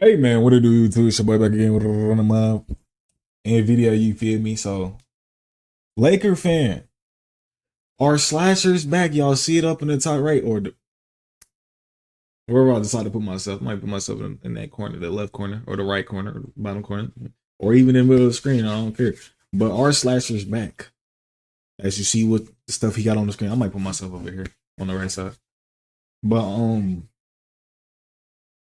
Hey man, what it do, YouTube? It's your boy back again with another month and video. You feel me? So, Laker fan, are slashers back? Y'all see it up in the top right, or wherever I decide to put myself? I might put myself in that corner, the left corner, or the right corner, or the bottom corner, or even in the middle of the screen. I don't care. But are slashers back? As you see with the stuff he got on the screen, I might put myself over here on the right side. But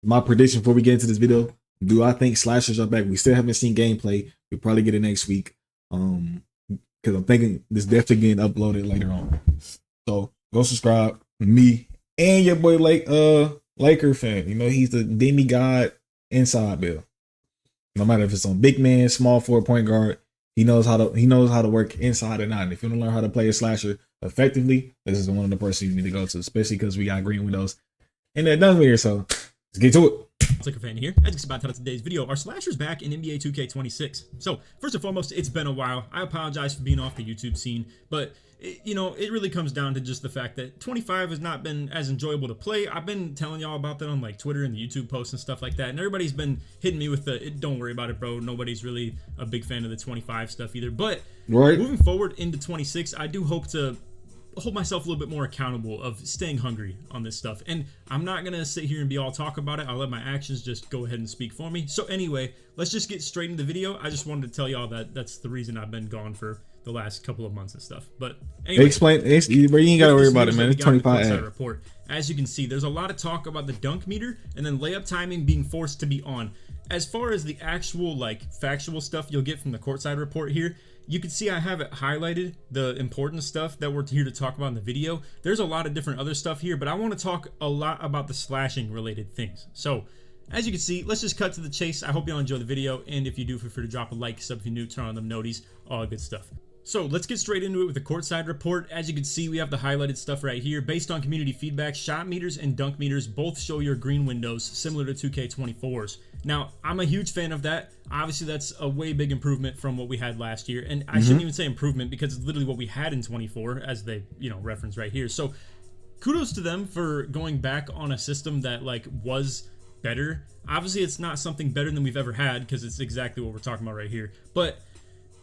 my prediction before we get into this video, do I think slashers are back? We still haven't seen gameplay. We'll probably get it next week. Because I'm thinking this definitely getting uploaded later on. So go subscribe. Me and your boy Laker fan. You know, he's the demigod inside Bill. No matter if it's on big man, small forward, point guard, he knows how to work inside and out. And if you want to learn how to play a slasher effectively, this is one of the persons you need to go to, especially because we got green windows and that done here. So let's get to it. Laker fan here. As you can see by the title of today's video, are slashers back in NBA 2K26? So first and foremost, it's been a while. I apologize for being off the YouTube scene, but it really comes down to just the fact that 25 has not been as enjoyable to play. I've been telling y'all about that on like Twitter and the YouTube posts and stuff like that, and everybody's been hitting me with the don't worry about it, bro. Nobody's really a big fan of the 25 stuff either. But moving forward into 26, I do hope to hold myself a little bit more accountable of staying hungry on this stuff. And I'm not gonna sit here and be all talk about it. I'll let my actions just go ahead and speak for me. So anyway, let's just get straight into the video. I just wanted to tell y'all that that's the reason I've been gone for the last couple of months and stuff. But anyway, explain. You ain't gotta worry about it, man. It's 25. Report. As you can see, there's a lot of talk about the dunk meter and then layup timing being forced to be on. As far as the actual like factual stuff you'll get from the courtside report here, you can see I have it highlighted, the important stuff that we're here to talk about in the video. There's a lot of different other stuff here, but I want to talk a lot about the slashing related things. So as you can see, let's just cut to the chase. I hope y'all enjoy the video, and if you do, feel free to drop a like, sub if you're new, turn on them noties, all good stuff. So let's get straight into it with the courtside report. As you can see, we have the highlighted stuff right here. Based on community feedback, shot meters and dunk meters both show your green windows similar to 2K24's. Now, I'm a huge fan of that. Obviously, that's a way big improvement from what we had last year. And I shouldn't even say improvement because it's literally what we had in 24 as they, reference right here. So kudos to them for going back on a system that like was better. Obviously, it's not something better than we've ever had because it's exactly what we're talking about right here. But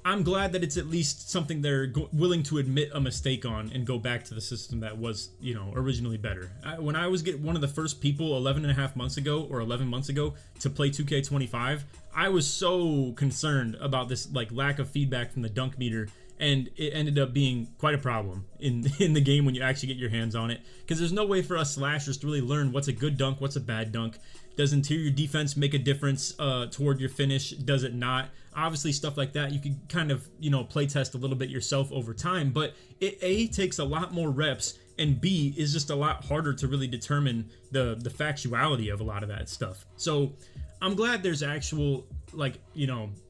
I'm glad that it's at least something they're willing to admit a mistake on and go back to the system that was, originally better. When I was one of the first people 11 and a half months ago or 11 months ago to play 2K25, I was so concerned about this like lack of feedback from the dunk meter, and it ended up being quite a problem in the game when you actually get your hands on it, because there's no way for us slashers to really learn what's a good dunk, what's a bad dunk. Does interior defense make a difference toward your finish? Does it not? Obviously, stuff like that you can kind of play test a little bit yourself over time, but it A, takes a lot more reps, and B, is just a lot harder to really determine the factuality of a lot of that stuff. So I'm glad there's actual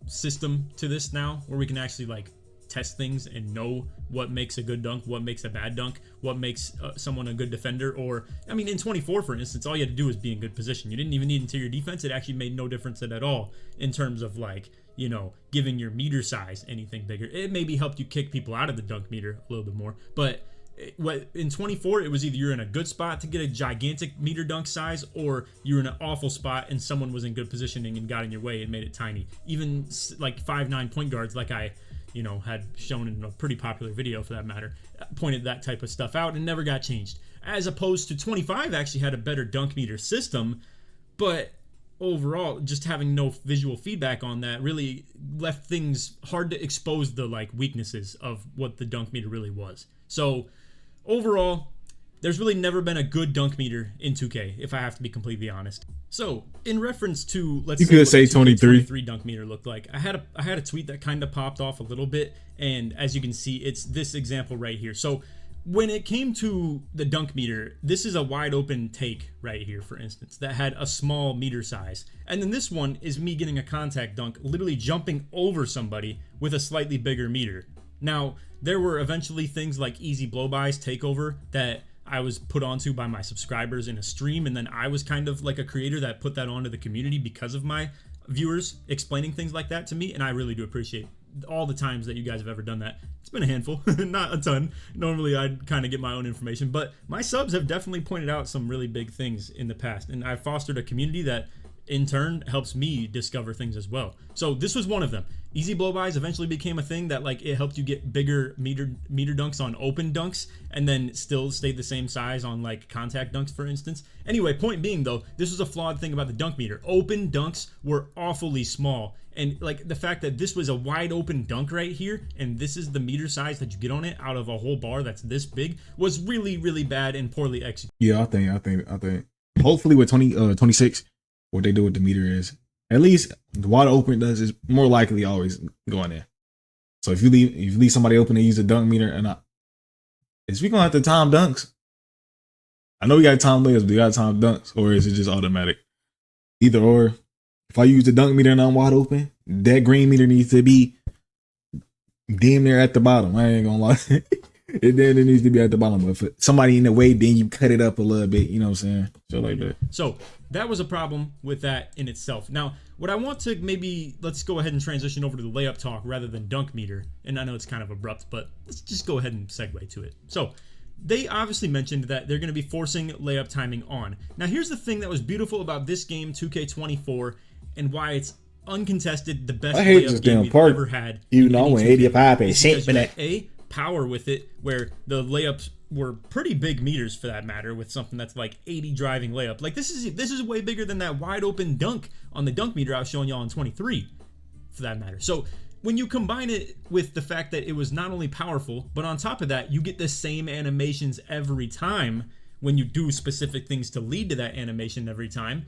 system to this now where we can actually test things and know what makes a good dunk, what makes a bad dunk, what makes someone a good defender. Or I mean, in 24 for instance, all you had to do was be in good position. You didn't even need interior defense. It actually made no difference at all in terms of giving your meter size anything bigger. It maybe helped you kick people out of the dunk meter a little bit more, but in 24 it was either you're in a good spot to get a gigantic meter dunk size, or you're in an awful spot and someone was in good positioning and got in your way and made it tiny. Even like 5'9" point guards, like I had shown in a pretty popular video for that matter, pointed that type of stuff out and never got changed. As opposed to 25 actually had a better dunk meter system, but overall just having no visual feedback on that really left things hard to expose the weaknesses of what the dunk meter really was. So overall, there's really never been a good dunk meter in 2K, if I have to be completely honest. So, in reference to, let's say 23 dunk meter looked like, I had a tweet that kind of popped off a little bit, and as you can see, it's this example right here. So, when it came to the dunk meter, this is a wide open take right here, for instance, that had a small meter size. And then this one is me getting a contact dunk, literally jumping over somebody with a slightly bigger meter. Now, there were eventually things like easy blow-bys, takeover, that I was put onto by my subscribers in a stream, and then I was kind of like a creator that put that onto the community because of my viewers explaining things like that to me, and I really do appreciate all the times that you guys have ever done that. It's been a handful, not a ton. Normally I'd kind of get my own information, but my subs have definitely pointed out some really big things in the past, and I've fostered a community that in turn helps me discover things as well. So this was one of them. Easy blow-bys eventually became a thing that like it helped you get bigger meter dunks on open dunks and then still stayed the same size on like contact dunks, for instance. Anyway, point being though, this was a flawed thing about the dunk meter. Open dunks were awfully small. And like the fact that this was a wide open dunk right here and this is the meter size that you get on it out of a whole bar that's this big was really, really bad and poorly executed. Yeah, I think hopefully with 26, what they do with the meter is at least the wide open does is more likely always going in. So if you leave somebody open to use a dunk meter and is we gonna have to time dunks? I know we got time layups, but we got time dunks, or is it just automatic? Either or. If I use the dunk meter and I'm wide open, that green meter needs to be damn near at the bottom. I ain't gonna lie. It needs to be at the bottom. But if somebody in the way, then you cut it up a little bit. You know what I'm saying? So like that. So that was a problem with that in itself. Now, what I want to let's go ahead and transition over to the layup talk rather than dunk meter. And I know it's kind of abrupt, but let's just go ahead and segue to it. So they obviously mentioned that they're going to be forcing layup timing on. Now, here's the thing that was beautiful about this game, 2K24, and why it's uncontested the best layup game we've ever had. You know, when 85% for that. A, power with it, where the layups were pretty big meters for that matter, with something that's like 80 driving layup. Like this is way bigger than that wide open dunk on the dunk meter I was showing y'all in 23, for that matter. So when you combine it with the fact that it was not only powerful, but on top of that, you get the same animations every time when you do specific things to lead to that animation every time.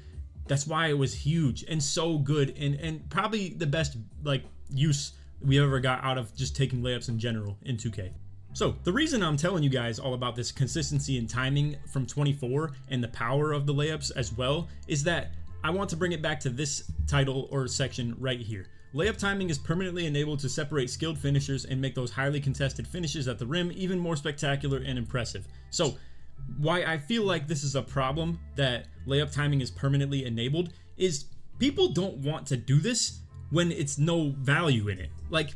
That's why it was huge and so good and probably the best like use we ever got out of just taking layups in general in 2K. So the reason I'm telling you guys all about this consistency and timing from 24 and the power of the layups as well is that I want to bring it back to this title or section right here. Layup timing is permanently enabled to separate skilled finishers and make those highly contested finishes at the rim even more spectacular and impressive. So why I feel like this is a problem that layup timing is permanently enabled is people don't want to do this when it's no value in it. Like,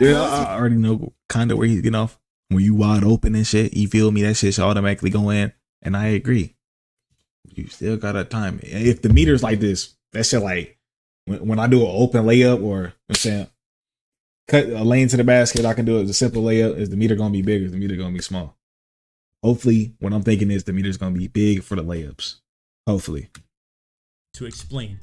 yeah, I already know kind of where he's getting off. When you wide open and shit, you feel me? That shit should automatically go in. And I agree. You still gotta time it. If the meter's like this, that shit like when I do an open layup or I'm saying cut a lane to the basket, I can do it as a simple layup. Is the meter gonna be big or is the meter gonna be small? Hopefully, what I'm thinking is the meter's gonna be big for the layups. Hopefully. To explain,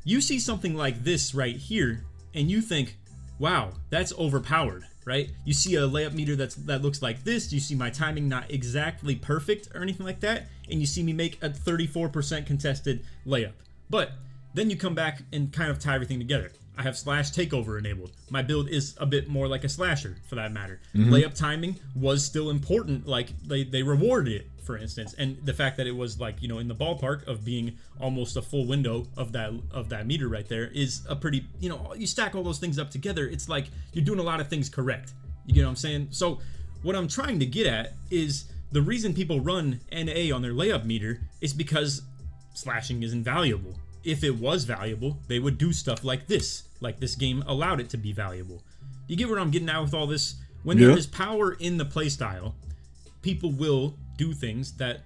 you see something like this right here, and you think, wow, that's overpowered, right? You see a layup meter that looks like this. You see my timing not exactly perfect or anything like that, and you see me make a 34% contested layup. But then you come back and kind of tie everything together. I have slash takeover enabled. My build is a bit more like a slasher for that matter. Layup timing was still important. Like they rewarded it, for instance, and the fact that it was like, you know, in the ballpark of being almost a full window of that meter right there is a pretty, you know, you stack all those things up together, it's like you're doing a lot of things correct. You get what I'm saying? So what I'm trying to get at is the reason people run NA on their layup meter is because slashing is invaluable. If it was valuable, they would do stuff like this game allowed it to be valuable. You get where I'm getting at with all this? When there is power in the playstyle, people will do things that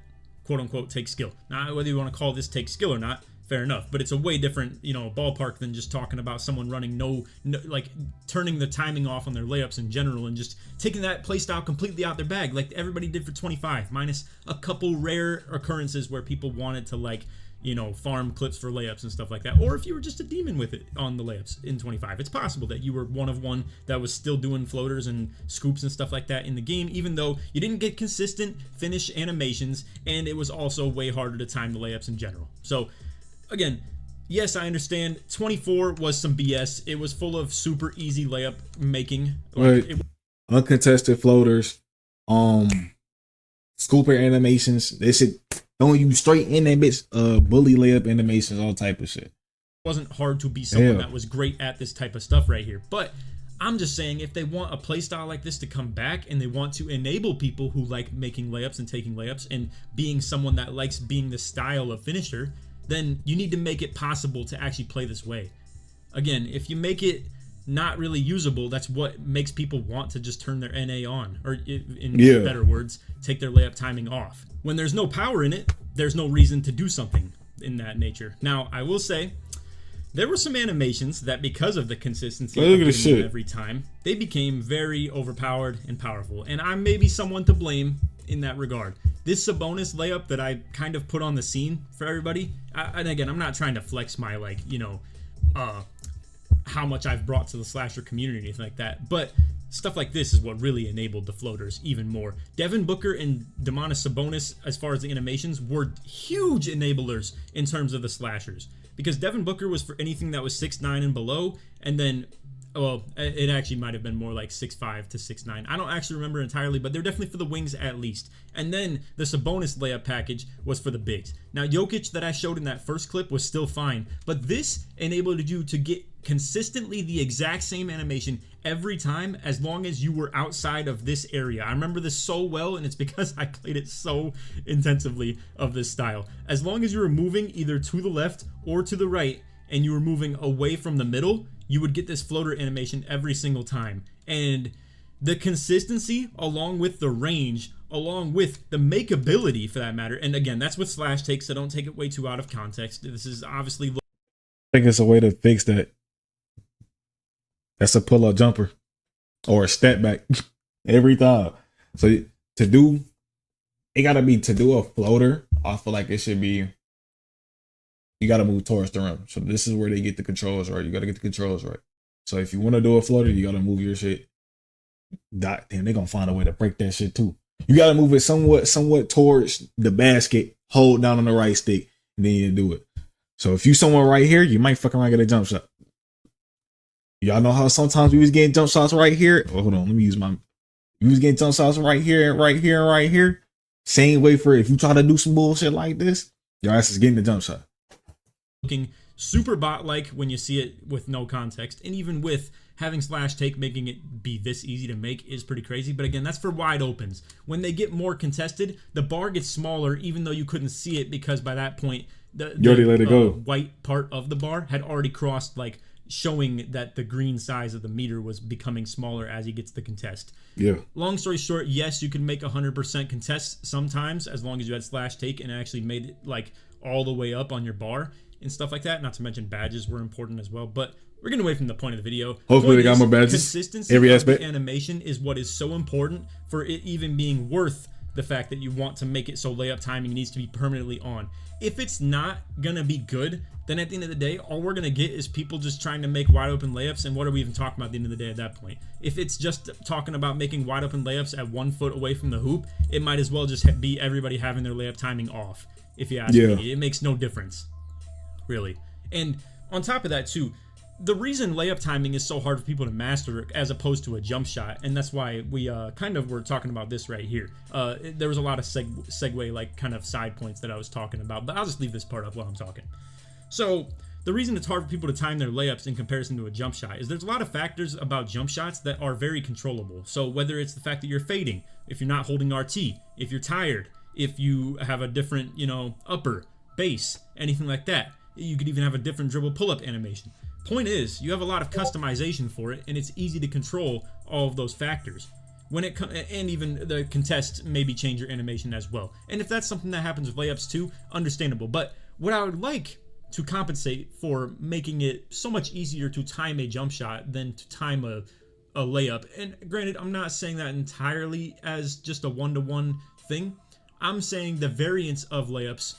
quote unquote take skill. Now, whether you want to call this take skill or not, fair enough, but it's a way different, you know, ballpark than just talking about someone running no like turning the timing off on their layups in general and just taking that playstyle completely out their bag like everybody did for 25, minus a couple rare occurrences where people wanted to, like, you know, farm clips for layups and stuff like that. Or if you were just a demon with it on the layups in 25, it's possible that you were one of one that was still doing floaters and scoops and stuff like that in the game, even though you didn't get consistent finish animations, and it was also way harder to time the layups in general. So again, yes, I understand 24 was some BS. It was full of super easy layup making. Like, uncontested floaters, scooper animations. They should throwing you straight in that bitch, bully layup animations, all type of shit. It wasn't hard to be someone that was great at this type of stuff right here. But I'm just saying, if they want a playstyle like this to come back and they want to enable people who like making layups and taking layups and being someone that likes being the style of finisher, then you need to make it possible to actually play this way. Again, if you make it not really usable, that's what makes people want to just turn their NA on, or in better words, take their layup timing off. When there's no power in it, there's no reason to do something. within that nature. Now, I will say, there were some animations that, because of the consistency Look at of this doing them shit. every time, they became very overpowered and powerful. And I'm maybe someone to blame in that regard. This Sabonis layup that I kind of put on the scene for everybody, and again, I'm not trying to flex my, like, you know, how much I've brought to the slasher community or anything like that, but stuff like this is what really enabled the floaters even more. Devin Booker and Domantas Sabonis, as far as the animations, were huge enablers in terms of the slashers, because Devin Booker was for anything that was 6'9" and below, and then, well, it actually might have been more like 6'5" to 6'9". I don't actually remember entirely, but they're definitely for the wings at least. And then the Sabonis layup package was for the bigs. Now, Jokic that I showed in that first clip was still fine, but this enabled you to get consistently the exact same animation every time, as long as you were outside of this area. I remember this so well, and it's because I played it so intensively of this style. As long as you were moving either to the left or to the right, and you were moving away from the middle, you would get this floater animation every single time. And the consistency, along with the range, along with the makeability for that matter, and again, that's with slash takes, so don't take it way too out of context. This is obviously... I think it's a way to fix that. That's a pull-up jumper or a step back every time. So to do a floater, I feel like it should be, you got to move towards the rim. So this is where they get the controls right. You got to get the controls right. So if you want to do a floater, you got to move your shit. Damn, they're going to find a way to break that shit too. You got to move it somewhat towards the basket, hold down on the right stick, and then you do it. So if you somewhere right here, you might fucking around get a jump shot. Y'all know how sometimes we was getting jump shots right here. Oh, hold on, let me use my. We was getting jump shots right here, right here, right here. Same way for if you try to do some bullshit like this, your ass is getting the jump shot. Looking super bot-like when you see it with no context, and even with having slash take making it be this easy to make is pretty crazy. But again, that's for wide opens. When they get more contested, the bar gets smaller, even though you couldn't see it, because by that point the already let it go. White part of the bar had already crossed, like, showing that the green size of the meter was becoming smaller as he gets the contest. Yeah. Long story short, yes, you can make 100% contest sometimes, as long as you had slash take and actually made it like all the way up on your bar and stuff like that. Not to mention badges were important as well, but we're getting away from the point of the video. Hopefully they got more badges. Consistency every of aspect. the animation is what is so important for it even being worth the fact that you want to make it so layup timing needs to be permanently on. If it's not gonna be good, then at the end of the day, all we're gonna get is people just trying to make wide open layups. And what are we even talking about at the end of the day at that point? If it's just talking about making wide open layups at 1 foot away from the hoop, it might as well just be everybody having their layup timing off. If you ask me, it makes no difference, really. And on top of that too, the reason layup timing is so hard for people to master as opposed to a jump shot, and that's why we kind of were talking about this right here. There was a lot of segue, like, kind of side points that I was talking about, but I'll just leave this part up while I'm talking. So the reason it's hard for people to time their layups in comparison to a jump shot is there's a lot of factors about jump shots that are very controllable. So whether it's the fact that you're fading, if you're not holding RT, if you're tired, if you have a different, upper, base, anything like that. You could even have a different dribble pull-up animation. Point is, you have a lot of customization for it, and it's easy to control all of those factors. And even the contest maybe change your animation as well. And if that's something that happens with layups too, understandable. But what I would like to compensate for making it so much easier to time a jump shot than to time a layup. And granted, I'm not saying that entirely as just a one-to-one thing. I'm saying the variance of layups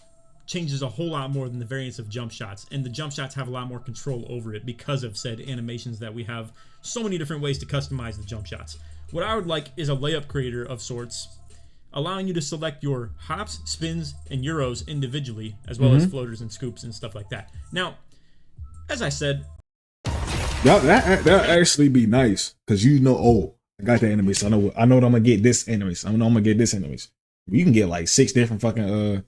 changes a whole lot more than the variance of jump shots, and the jump shots have a lot more control over it because of said animations that we have so many different ways to customize the jump shots. What I would like is a layup creator of sorts, allowing you to select your hops, spins, and euros individually, as well as floaters and scoops and stuff like that. Now, as I said, that actually be nice, because I got the animation. I know that I'm gonna get this animation. I know I'm gonna get this animation. You can get like 6 different fucking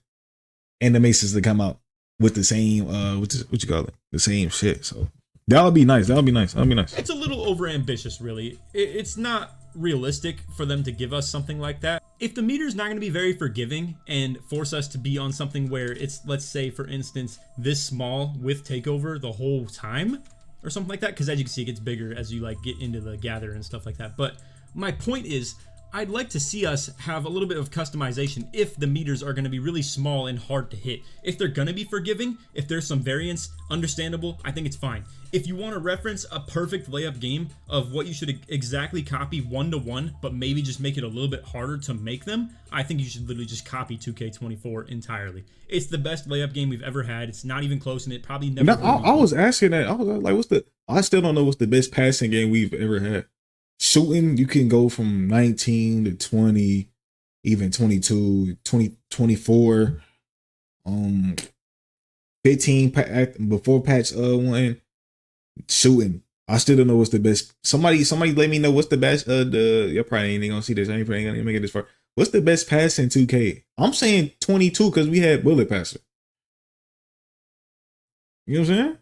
animations to come out with the same what you call it, the same shit. So that'll be nice. It's a little overambitious, really. It's not realistic for them to give us something like that. If the meter's not going to be very forgiving and force us to be on something where it's, let's say for instance, this small with takeover the whole time or something like that, because as you can see it gets bigger as you like get into the gather and stuff like that. But my point is, I'd like to see us have a little bit of customization if the meters are going to be really small and hard to hit. If they're going to be forgiving, if there's some variance, understandable, I think it's fine. If you want to reference a perfect layup game of what you should exactly copy 1-to-1, but maybe just make it a little bit harder to make them, I think you should literally just copy 2K24 entirely. It's the best layup game we've ever had. It's not even close, and it probably never. No, I was asking that. I was like, I still don't know what's the best passing game we've ever had. Shooting, you can go from 19 to 20, even 22, 20, 24, 15 before patch 1. Shooting, I still don't know what's the best. Somebody let me know what's the best. You probably ain't gonna see this. I ain't gonna make it this far. What's the best pass in 2K? I'm saying 22 because we had bullet passer. You know what I'm saying?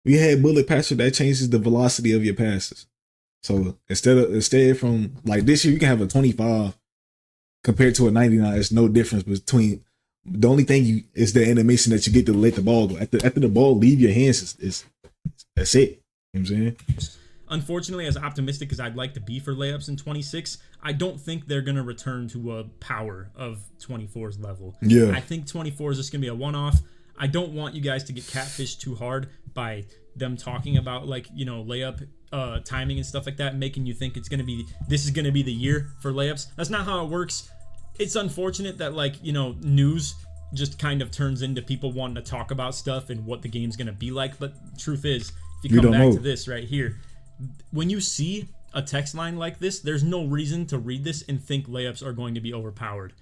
We had bullet passer that changes the velocity of your passes. So instead from like this year, you can have a 25 compared to a 99. There's no difference between. The only thing is the animation that you get to let the ball go. After the ball leave your hands, that's it. You know what I'm saying? Unfortunately, as optimistic as I'd like to be for layups in 26, I don't think they're going to return to a power of 24's level. Yeah. I think 24 is just going to be a one-off. I don't want you guys to get catfished too hard by them talking about layup timing and stuff like that, making you think this is going to be the year for layups. That's not how it works. It's unfortunate that news just kind of turns into people wanting to talk about stuff and what the game's going to be like. But truth is, if you come back to this right here, when you see a text line like this, there's no reason to read this and think layups are going to be overpowered.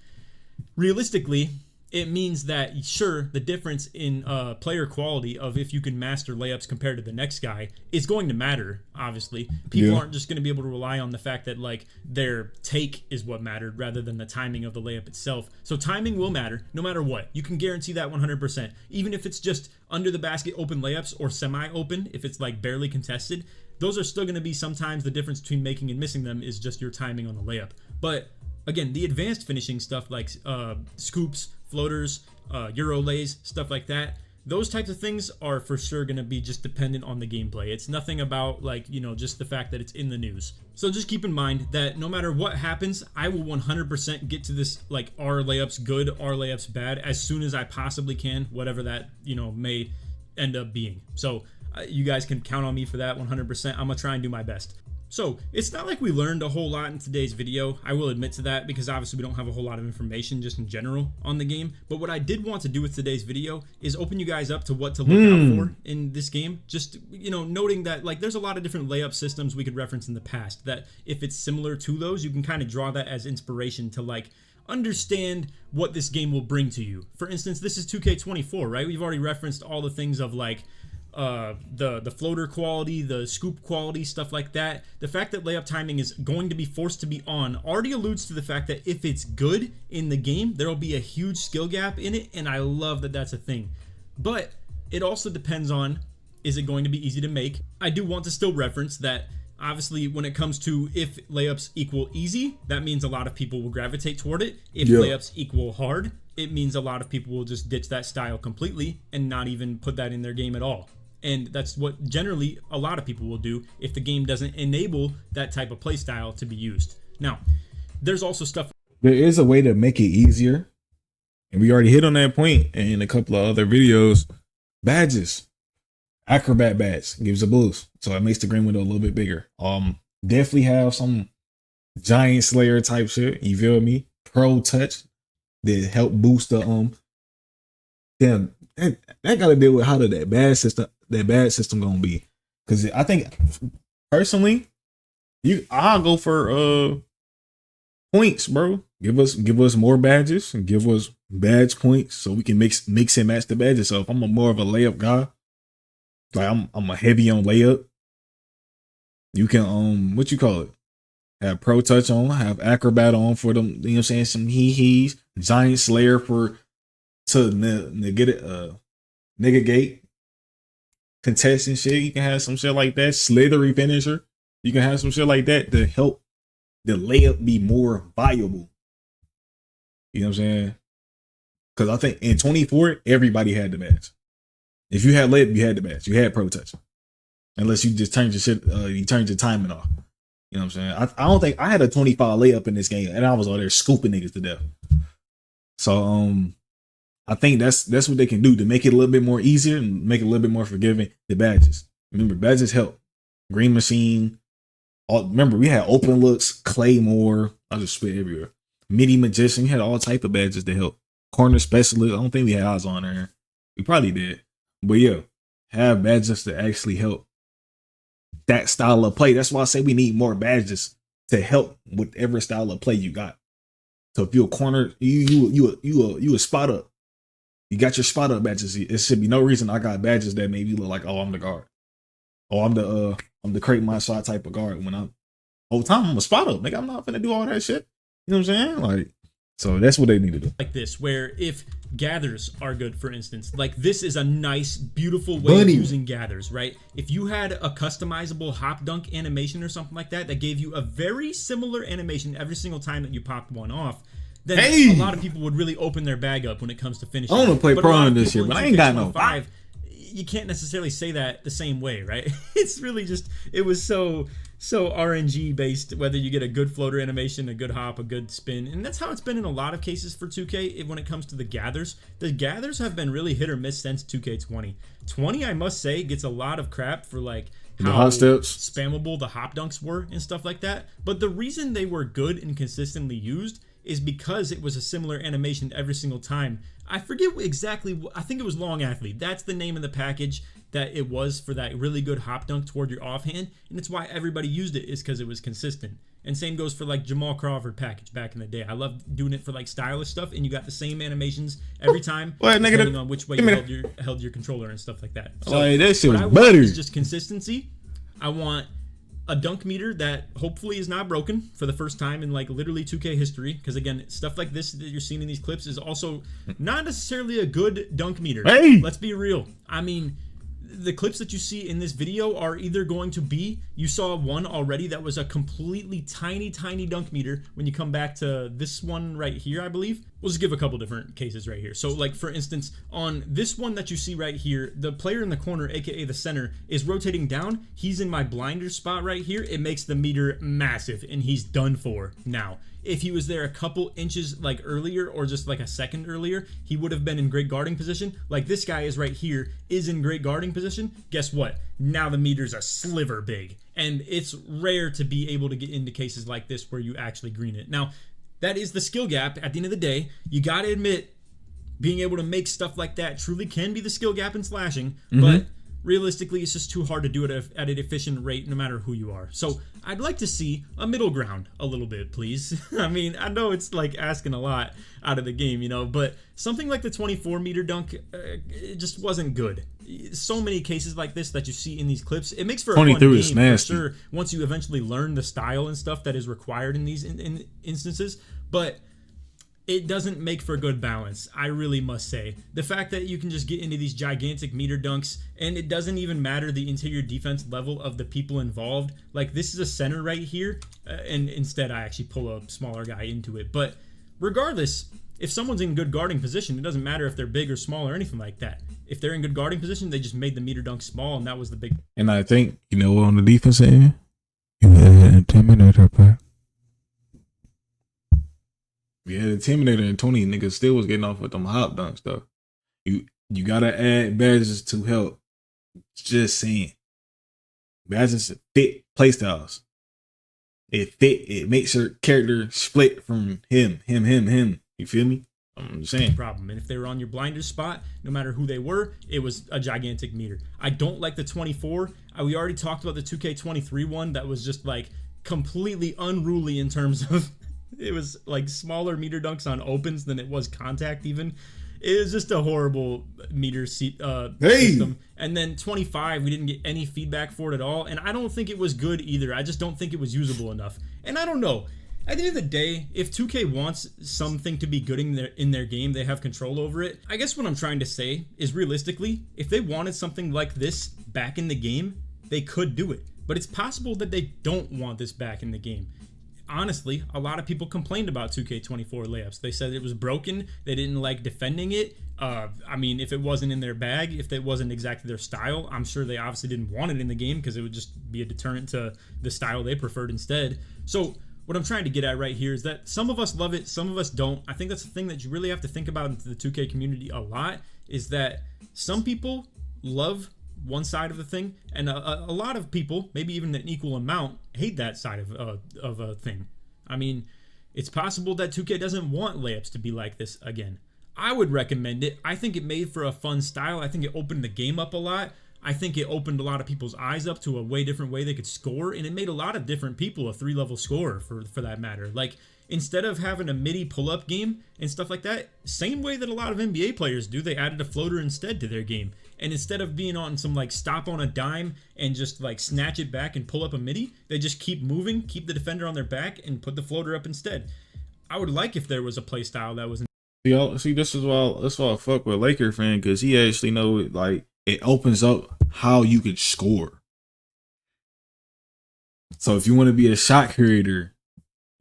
Realistically, it means that, sure, the difference in player quality of if you can master layups compared to the next guy is going to matter, obviously. People aren't just going to be able to rely on the fact that, their take is what mattered rather than the timing of the layup itself. So timing will matter no matter what. You can guarantee that 100%. Even if it's just under the basket open layups or semi-open, if it's, barely contested, those are still going to be sometimes the difference between making and missing them is just your timing on the layup. But again, the advanced finishing stuff like scoops, floaters, Euro lays, stuff like that, those types of things are for sure going to be just dependent on the gameplay. It's nothing about just the fact that it's in the news. So just keep in mind that no matter what happens, I will 100% get to this are layups good, are layups bad as soon as I possibly can, whatever that may end up being. So you guys can count on me for that 100%. I'm gonna try and do my best. So it's not like we learned a whole lot in today's video. I will admit to that because obviously we don't have a whole lot of information just in general on the game. But what I did want to do with today's video is open you guys up to what to look out for in this game. Just, noting that there's a lot of different layup systems we could reference in the past that if it's similar to those, you can kind of draw that as inspiration to understand what this game will bring to you. For instance, this is 2K24, right? We've already referenced all the things of the floater quality, the scoop quality, stuff like that. The fact that layup timing is going to be forced to be on already alludes to the fact that if it's good in the game, there will be a huge skill gap in it, and I love that that's a thing. But it also depends on, is it going to be easy to make? I do want to still reference that obviously when it comes to if layups equal easy, that means a lot of people will gravitate toward it. If layups equal hard, it means a lot of people will just ditch that style completely and not even put that in their game at all. And that's what generally a lot of people will do if the game doesn't enable that type of play style to be used. Now, there's also stuff. There is a way to make it easier. And we already hit on that point in a couple of other videos. Badges. Acrobat badge gives a boost. So it makes the green window a little bit bigger. Definitely have some giant slayer type shit. You feel me? Pro touch that help boost the Damn, that gotta deal with how that bad system gonna be. Cause I think personally, I'll go for points, bro. Give us more badges and give us badge points so we can mix and match the badges. So if I'm more of a layup guy, I'm a heavy on layup, you can what you call it? Have pro touch on, have acrobat on for them, you know what I'm saying? Some he's giant slayer to negate contest and shit. You can have some shit like that. Slithery finisher. You can have some shit like that to help the layup be more viable. You know what I'm saying? Because I think in 24, everybody had the badge. If you had layup, you had the badge. You had pro touch. Unless you just turned your shit, you turned your timing off. You know You know what I'm saying? I don't think I had a 25 layup in this game, and I was all there scooping niggas to death. So I think that's what they can do to make it a little bit more easier and make it a little bit more forgiving. The badges. Remember, badges help. Green Machine. Remember, we had open looks, Claymore. I just spit everywhere. Midi Magician. We had all type of badges to help. Corner Specialist. I don't think we had eyes on there. We probably did. But yeah, have badges to actually help that style of play. That's why I say we need more badges to help whatever style of play you got. So if you're a corner, you a spot up. You got your spot up badges. It should be no reason I got badges that make you look like, oh, I'm the guard. Oh, I'm the create my shot type of guard. When I'm whole time I'm a spot up. Nigga, I'm not finna do all that shit. You know what I'm saying? Like, so that's what they need to do. Like this, where if gathers are good, for instance, like this is a nice, beautiful way of using gathers, right? If you had a customizable hop dunk animation or something like that gave you a very similar animation every single time that you popped one off, then a lot of people would really open their bag up when it comes to finishing. I want to play pro this year, but I ain't got no 5. You can't necessarily say that the same way, right? It's really just, it was so RNG based, whether you get a good floater animation, a good hop, a good spin. And that's how it's been in a lot of cases for 2K when it comes to the gathers. The gathers have been really hit or miss since 2K20. 20, I must say, gets a lot of crap for like how spammable the hop dunks were and stuff like that. But the reason they were good and consistently used is because it was a similar animation every single time. I forget exactly, I think it was Long Athlete. That's the name of the package that it was for that really good hop dunk toward your offhand, and it's why everybody used it, is because it was consistent. And same goes for like Jamal Crawford package back in the day. I loved doing it for like stylish stuff, and you got the same animations every time, depending on which way you held your controller and stuff like that. So that shit was what I better. want is just consistency. I want a dunk meter that hopefully is not broken for the first time in like literally 2K history, because again, stuff like this that you're seeing in these clips is also not necessarily a good dunk meter. Let's be real. I mean, the clips that you see in this video are either going to be, you saw one already that was a completely tiny dunk meter. When you come back to this one right here, I believe, we'll just give a couple different cases right here. So like for instance, on this one that you see right here, the player in the corner, aka the center, is rotating down. He's in my blinder spot right here. It makes the meter massive and he's done for now. If he was there a couple inches like earlier, or just like a second earlier, he would have been in great guarding position. Like this guy is right here, is in great guarding position. Guess what? Now the meter's a sliver big. And it's rare to be able to get into cases like this where you actually green it. Now, that is the skill gap. At the end of the day, you got to admit, being able to make stuff like that truly can be the skill gap in slashing. But realistically, it's just too hard to do it at an efficient rate no matter who you are. So I'd like to see a middle ground a little bit, please. I mean, I know it's like asking a lot out of the game, you know, but something like the 24 meter dunk, it just wasn't good. So many cases like this that you see in these clips, it makes for a fun game for sure once you eventually learn the style and stuff that is required in these instances, but it doesn't make for good balance, I really must say. The fact that you can just get into these gigantic meter dunks, and it doesn't even matter the interior defense level of the people involved. Like, this is a center right here, and instead I actually pull a smaller guy into it. But regardless, if someone's in good guarding position, it doesn't matter if they're big or small or anything like that. If they're in good guarding position, they just made the meter dunk small, and that was the big... And I think, you know, on the defense end, you had an intimidator back. We had Intimidator and 20 niggas still was getting off with them hop dunks though. You gotta add badges to help. Just saying. Badges fit playstyles. It makes your character split from him. You feel me? I'm just saying. Problem. And if they were on your blinder spot, no matter who they were, it was a gigantic meter. I don't like the 24. We already talked about the 2K23 one that was just like completely unruly in terms of it was like smaller meter dunks on opens than it was contact even. It was just a horrible meter system. And then 25, we didn't get any feedback for it at all. And I don't think it was good either. I just don't think it was usable enough. And I don't know. At the end of the day, if 2K wants something to be good in their game, they have control over it. I guess what I'm trying to say is realistically, if they wanted something like this back in the game, they could do it. But it's possible that they don't want this back in the game. Honestly, a lot of people complained about 2K24 layups. They said it was broken. They didn't like defending it. I mean, if it wasn't in their bag, if it wasn't exactly their style, I'm sure they obviously didn't want it in the game because it would just be a deterrent to the style they preferred instead. So what I'm trying to get at right here is that some of us love it, some of us don't. I think that's the thing that you really have to think about in the 2K community a lot, is that some people love one side of the thing, and a lot of people, maybe even an equal amount, hate that side of a thing. I mean, it's possible that 2K doesn't want layups to be like this again. I would recommend it. I think it made for a fun style. I think it opened the game up a lot. I think it opened a lot of people's eyes up to a way different way they could score, and it made a lot of different people a 3-level scorer for that matter. Like, instead of having a midi pull-up game and stuff like that, same way that a lot of NBA players do, they added a floater instead to their game. And instead of being on some like stop on a dime and just like snatch it back and pull up a midi, they just keep moving, keep the defender on their back, and put the floater up instead. I would like if there was a play style that was. Y'all see, this is why I fuck with Laker fan, because he actually know it, like, it opens up how you could score. So if you want to be a shot creator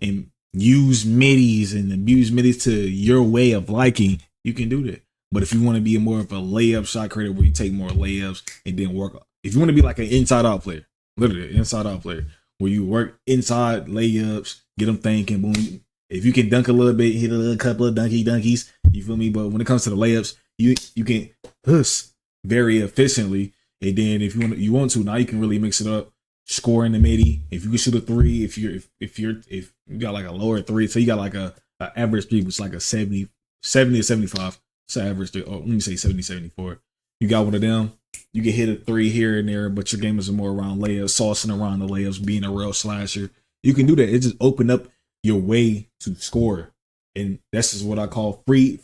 and use middies and abuse middies to your way of liking, you can do that. But if you want to be more of a layup shot creator where you take more layups and then work, if you want to be like an inside out player, literally an inside out player, where you work inside layups, get them thinking, boom. If you can dunk a little bit, hit a little couple of dunkies, you feel me? But when it comes to the layups, you can hus very efficiently. And then if you want to, now you can really mix it up. Score in the midi. If you can shoot a three, if you got like a lower three, so you got like a average three, which is like a 70 to 75. It's average three. Oh, let me say 70, 74. You got one of them. You can hit a three here and there, but your game is more around layups, saucing around the layups, being a real slasher. You can do that. It just open up your way to score. And this is what I call free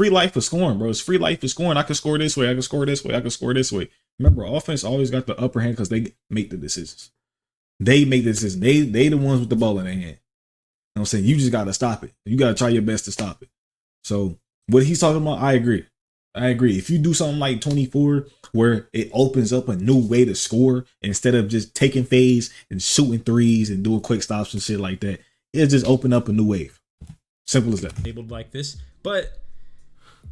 life of scoring, bro. It's free life of scoring. I can score this way. I can score this way. I can score this way. Remember, offense always got the upper hand because they make the decisions. They make the decisions. They the ones with the ball in their hand. You know what I'm saying? You just got to stop it. You got to try your best to stop it. So what he's talking about, I agree. If you do something like 24 where it opens up a new way to score instead of just taking fades and shooting threes and doing quick stops and shit like that, it'll just open up a new wave. Simple as that. Labeled like this, but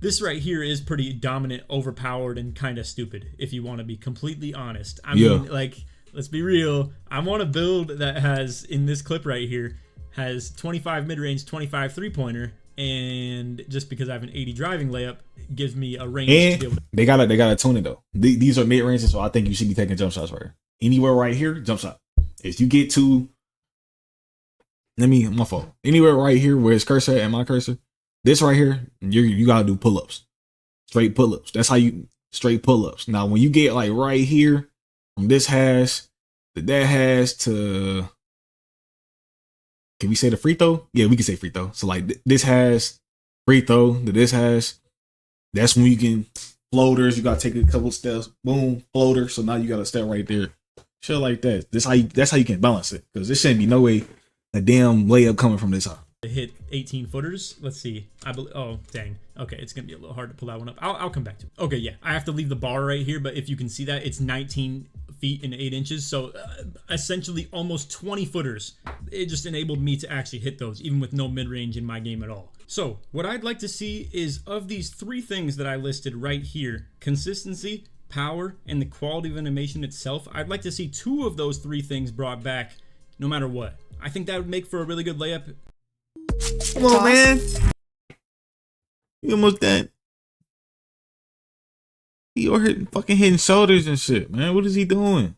this right here is pretty dominant, overpowered, and kind of stupid, if you want to be completely honest. I mean, like, let's be real. I want a build that has, in this clip right here, has 25 mid-range, 25 three-pointer, and just because I have an 80 driving layup, gives me a range and to be able to. They gotta tune it though. These are mid-ranges, so I think you should be taking jump shots right here. Anywhere right here, jump shot. If you get to, my fault. Anywhere right here where it's cursor and my cursor, this right here, you gotta do pull-ups. Straight pull-ups. That's how you straight pull-ups. Now when you get like right here, from this hash to that hash to, can we say the free throw? Yeah, we can say free throw. So like this hash, free throw to this hash. That's when you can floaters. You gotta take a couple steps. Boom, floater. So now you got to step right there. Shit like that. That's how you can balance it. Because there shouldn't be no way a damn layup coming from this high. Hit 18 footers. Let's see. Oh, dang. Okay, it's gonna be a little hard to pull that one up. I'll come back to it. Okay, yeah, I have to leave the bar right here, but if you can see that, it's 19 feet and 8 inches, so essentially almost 20 footers. It just enabled me to actually hit those, even with no mid-range in my game at all. So what I'd like to see is, of these 3 things that I listed right here, consistency, power, and the quality of animation itself, I'd like to see 2 of those 3 things brought back no matter what. I think that would make for a really good layup. Come on, man. You almost done. He over here fucking hitting shoulders and shit, man. What is he doing?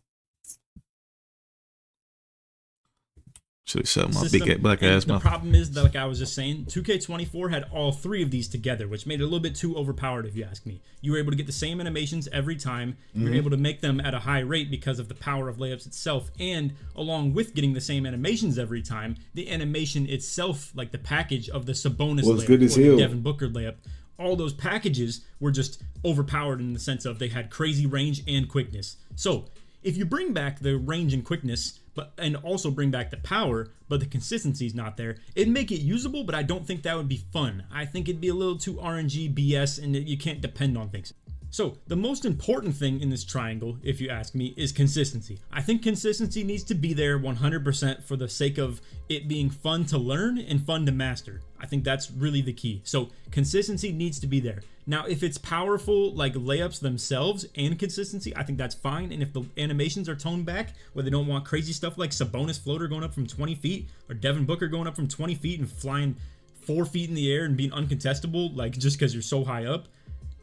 Should have shut my big black ass mouth. The problem is that, like I was just saying, 2K24 had all 3 of these together, which made it a little bit too overpowered, if you ask me. You were able to get the same animations every time. You were able to make them at a high rate because of the power of layups itself, and along with getting the same animations every time, the animation itself, like the package of the Sabonis layup or the Devin Booker layup, all those packages were just overpowered in the sense of they had crazy range and quickness. So if you bring back the range and quickness, and also bring back the power, but the consistency is not there, it'd make it usable, but I don't think that would be fun. I think it'd be a little too RNG BS, and you can't depend on things. So the most important thing in this triangle, if you ask me, is consistency. I think consistency needs to be there 100% for the sake of it being fun to learn and fun to master. I think that's really the key. So consistency needs to be there. Now, if it's powerful like layups themselves and consistency, I think that's fine. And if the animations are toned back, where they don't want crazy stuff like Sabonis floater going up from 20 feet or Devin Booker going up from 20 feet and flying 4 feet in the air and being uncontestable, like just because you're so high up,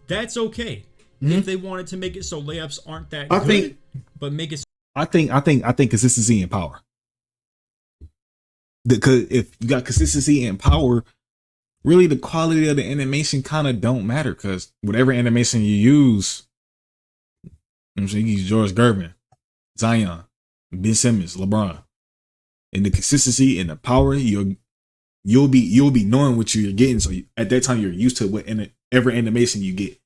that's okay. If they wanted to make it so layups aren't that good, but make it. I think consistency and power. Because if you got consistency and power, really the quality of the animation kind of don't matter. Because whatever animation you use, I'm saying you use George Gervin, Zion, Ben Simmons, LeBron, and the consistency and the power, you'll be knowing what you're getting. So at that time, you're used to whatever animation you get,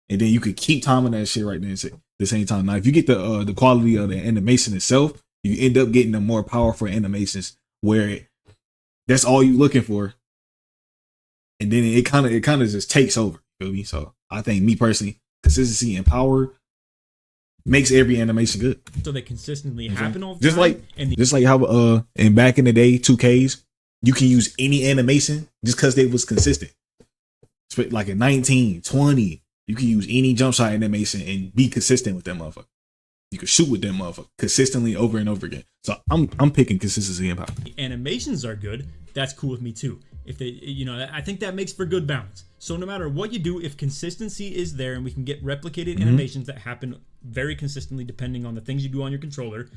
and then you could keep timing that shit right there at the same time. Now, if you get the quality of the animation itself, you end up getting the more powerful animations where that's all you're looking for, and then it kind of just takes over. You feel me? So I think, me personally, consistency and power makes every animation good. So they consistently happen all the just time. Just like how and back in the day, 2Ks, you can use any animation just because they was consistent. Like in 19, 20, you can use any jump shot animation and be consistent with that motherfucker. You can shoot with them motherfucker consistently over and over again. So I'm picking consistency and power. Animations are good. That's cool with me too. If they, I think that makes for good balance. So no matter what you do, if consistency is there and we can get replicated animations that happen very consistently depending on the things you do on your controller,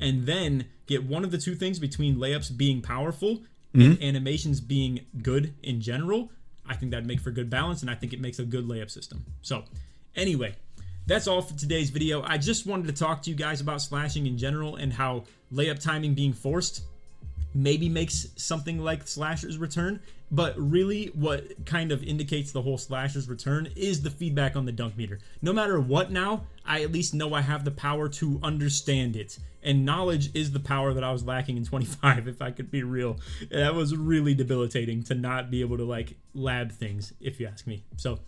and then get one of the two things between layups being powerful and animations being good in general, I think that'd make for good balance, and I think it makes a good layup system. So anyway, that's all for today's video. I just wanted to talk to you guys about slashing in general and how layup timing being forced maybe makes something like Slasher's Return, but really what kind of indicates the whole Slasher's Return is the feedback on the dunk meter. No matter what now, I at least know I have the power to understand it. And knowledge is the power that I was lacking in 25, if I could be real. That was really debilitating to not be able to like lab things, if you ask me. So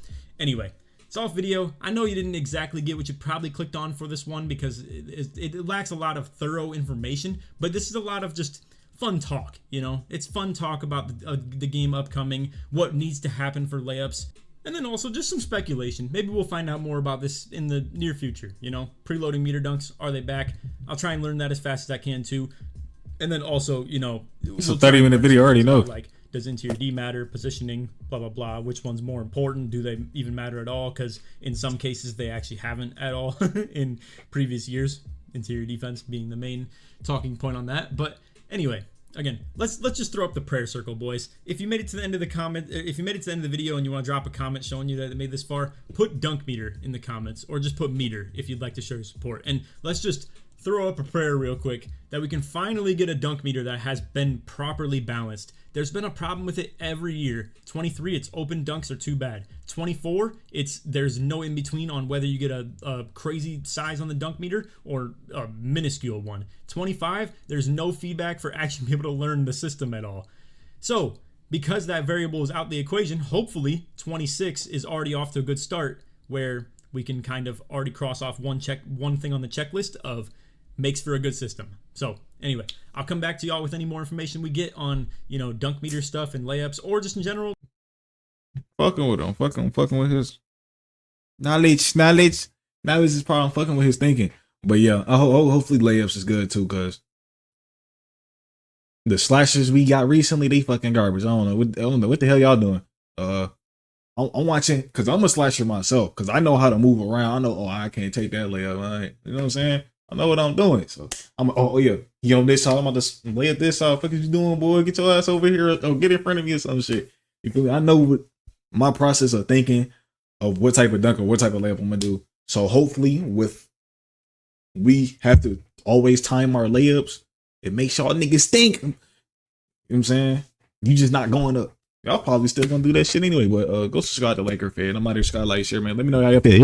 anyway, it's off video. I know you didn't exactly get what you probably clicked on for this one because it lacks a lot of thorough information, but this is a lot of just fun talk, It's fun talk about the game upcoming, what needs to happen for layups, and then also just some speculation. Maybe we'll find out more about this in the near future, Preloading meter dunks, are they back? I'll try and learn that as fast as I can too. And then also, it's a 30-minute video, I already know. Like, does interior D matter, positioning, blah, blah, blah. Which one's more important? Do they even matter at all? Because in some cases, they actually haven't at all in previous years. Interior defense being the main talking point on that. But anyway, again, let's just throw up the prayer circle, boys. If you made it to the end of the video and you want to drop a comment showing you that it made this far, put dunk meter in the comments, or just put meter if you'd like to show your support. And let's just throw up a prayer real quick that we can finally get a dunk meter that has been properly balanced. There's been a problem with it every year. 23, it's open dunks are too bad. 24, there's no in between on whether you get a crazy size on the dunk meter or a minuscule one. 25, there's no feedback for actually being able to learn the system at all. So because that variable is out the equation, hopefully 26 is already off to a good start where we can kind of already cross off one thing on the checklist of makes for a good system. So anyway, I'll come back to y'all with any more information we get on, dunk meter stuff and layups, or just in general. Fucking with him, fucking with his knowledge. Now is his problem, fucking with his thinking. But yeah, hopefully layups is good too, cause the slashers we got recently, they fucking garbage. I don't know what the hell y'all doing. I'm watching because I'm a slasher myself, because I know how to move around. I know, I can't take that layup. Right? You know what I'm saying? I know what I'm doing. So I'm, he on this side, I'm about to lay at this side. What you doing, boy? Get your ass over here, or get in front of me or some shit. You feel me? I know what my process of thinking of what type of dunk or what type of layup I'm gonna do. So hopefully, we have to always time our layups. It makes y'all niggas think. You know what I'm saying? You just not going up. Y'all probably still gonna do that shit anyway. But go subscribe to Laker Fan. I'm out here, Skylight Share, man. Let me know how y'all feel.